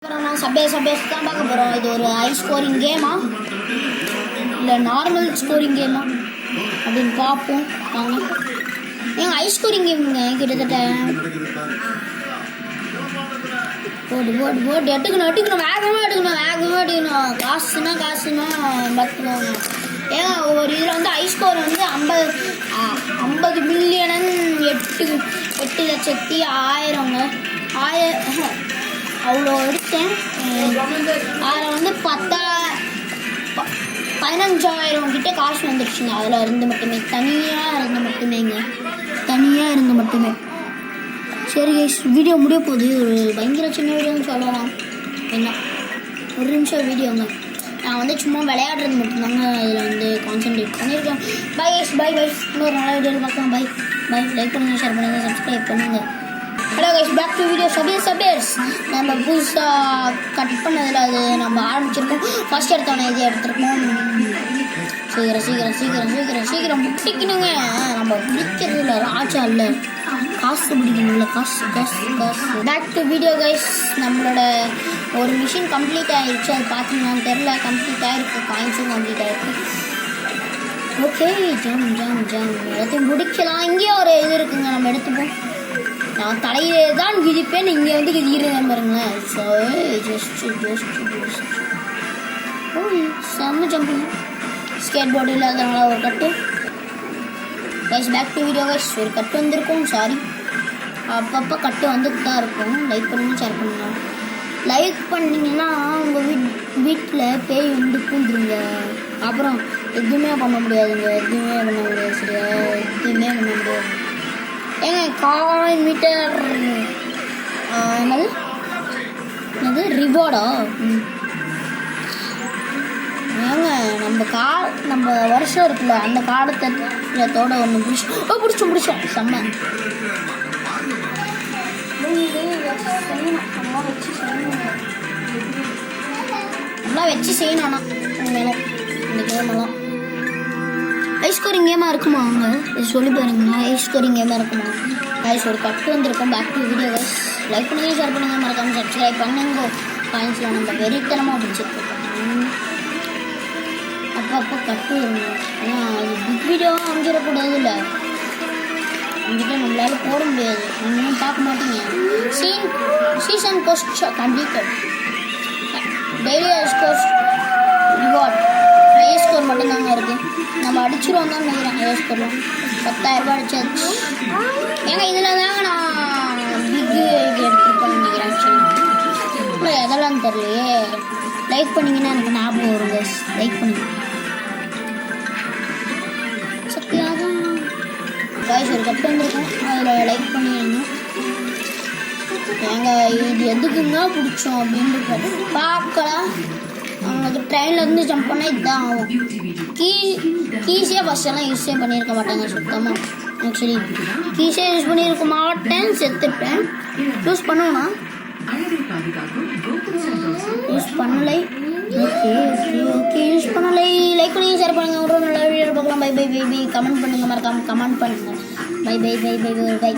சபேஸ் தான் பார்க்க போகிறோம். இது ஒரு ஹை ஸ்கோரிங் கேமா இல்லை நார்மல் ஸ்கோரிங் கேமா அப்படின்னு பார்ப்போம். வாங்க. ஏங்க ஹை ஸ்கோரிங் கேமுங்க கிட்டத்தட்ட போட்டு எடுக்கணும் வேகமாக எடுக்கணும் காசுனா பார்த்துக்கோங்க. ஏங்க ஒரு இதில் வந்து ஹை ஸ்கோர் வந்து 50 மில்லியன் 8,00,000 அவ்வளோ எடுத்தேன். அதில் வந்து 15,000 கிட்டே காசு வந்துடுச்சுங்க. அதில் இருந்து மட்டுமே தனியாக இருந்து மட்டுமே. சரி கைஸ், வீடியோ முடிய போகுது. ஒரு பயங்கர சின்ன வீடியோன்னு சொல்லலாம். என்ன ஒரு நிமிஷம் வீடியோங்க. நான் வந்து சும்மா விளையாடுறது மட்டும்தாங்க இதில் வந்து கான்சென்ட்ரேட் பண்ணியிருக்கேன். Bye guys, bye. இன்னொரு நல்ல வீடியோவில் பார்க்கலாம். பை. லைக் பண்ணுங்கள், ஷேர் பண்ணுங்கள், சப்ஸ்கிரைப் பண்ணுங்கள். Hello guys, back to video. சபேர்ஸ் நம்ம புதுசாக கட் பண்ணதில் அது நம்ம ஆரம்பிச்சிருக்கோம். ஃபஸ்ட் எடுத்தோன்னே இது எடுத்துருக்கோம். சீக்கிரம் பிடிக்கணுங்க. நம்ம பிடிக்கிறது இல்லை, ராஜா இல்லை, காசு பிடிக்கணும்ல. காசு. Back to video guys. நம்மளோட ஒரு மிஷின் கம்ப்ளீட் ஆகிடுச்சு. அது பார்த்தீங்கன்னான்னு தெரில. கம்ப்ளீட் ஆகிருக்கு, காயின்ஸும் கம்ப்ளீட் ஆகிருக்கு. ஓகே, ஜாம் எல்லாத்தையும் முடிக்கலாம். இங்கேயே ஒரு இது இருக்குங்க, நம்ம எடுத்துப்போம். நான் தலையிலே தான் குதிப்பேன், இங்கே வந்து குதிக்கிறேன் பாருங்களேன். ஸோ ஜஸ்ட் செம்ம ஜம்பிங். ஸ்கேட் போர்டு இல்லாதனால ஒரு கட்டு. Guys, back to video guys. ஒரு கட்டு வந்திருக்கும், சாரி. அப்பப்போ கட்டு வந்துட்டு தான் இருக்கும். லைக் பண்ணுங்க, ஷேர் பண்ணுங்க. லைக் பண்ணிங்கன்னா உங்கள் வீட்டில் பேய் வந்து பூந்துருங்க. அப்புறம் எதுவுமே பண்ண முடியாதுங்க. சரியா? எதுவுமே பண்ண முடியாது. ஏங்க காயின் மீட்டர் என்னது ரிவார்டா? ஏங்க நம்ம வருஷம் இருக்குல்ல, அந்த காலத்தோட ஒன்று பிடிச்சோம் செம்ம. நல்லா வச்சு செய்யணும். வேணும் இந்த கேமெல்லாம். ஹை ஸ்கோரிங் கேமாக இருக்குமா? அவங்க சொல்லி பாருங்கண்ணா. ஹை ஸ்கோரிங் கேமாக இருக்குமா கைஸ்? ஒரு கட்டு வந்திருக்கோம். Back to video guys. Like பண்ணுங்க, ஷேர் பண்ணுங்க, மறக்காமல் சப்ஸ்கிரைப் பண்ணுங்க. காயின்ஸில் நம்ம வெறித்தனமாக பிடிச்சிருக்கோம். அப்போ கட்டு வருங்க. ஏன்னா அது பிக் வீடியோவாக அமைஞ்சிடக்கூடாது இல்லை, என்கிட்ட நம்மளால போட முடியாது. நீங்களும் பார்க்க மாட்டீங்க. Season ghost completed. Daily scores reward. Higher score மட்டும்தாங்க இருக்குது. நம்ம அடிச்சிருவோம் தான் நினைக்கிறேன். ஹையர் ஸ்கோர்லாம் 10,000 அடிச்சாச்சு. ஏங்க இதில் தாங்க நான் பிக் எடுத்துருப்பேன் நினைக்கிறேன். ஆக்சுவலி எதெல்லாம் தெரியலையே. லைக் பண்ணிங்கன்னா எனக்கு ஞாபகம் வரும் கைஸ். லைக் பண்ணுங்க. சத்தியாக கைஸ் ஒரு கட்டு வந்துருக்கோம். அதில் லைக் பண்ணிடுங்க. ஏங்க இது எதுக்குங்க பிடிச்சோம் அப்படின்னு பார்க்கலாம். அவங்களுக்கு ட்ரெயின்லேருந்து ஜம்ப் பண்ணால் இதுதான் ஆகும். கீஸே ஃபஸ்ட்டெல்லாம் யூஸே பண்ணியிருக்க மாட்டாங்க சுத்தமாக. ஆக்சுவலி கீஸே யூஸ் பண்ணியிருக்க மாட்டேன், செத்துட்டேன். யூஸ் பண்ணுவேன்னா யூஸ் பண்ணலை. ஓகே யூஸ் பண்ணலை. லைக் பண்ணி ஷேர் பண்ணுங்கள். ஒரு நல்ல வீடியோ பார்க்கலாம். பை. கமெண்ட் பண்ணுங்கள், மறக்காமல் கமெண்ட் பண்ணுங்கள். பை.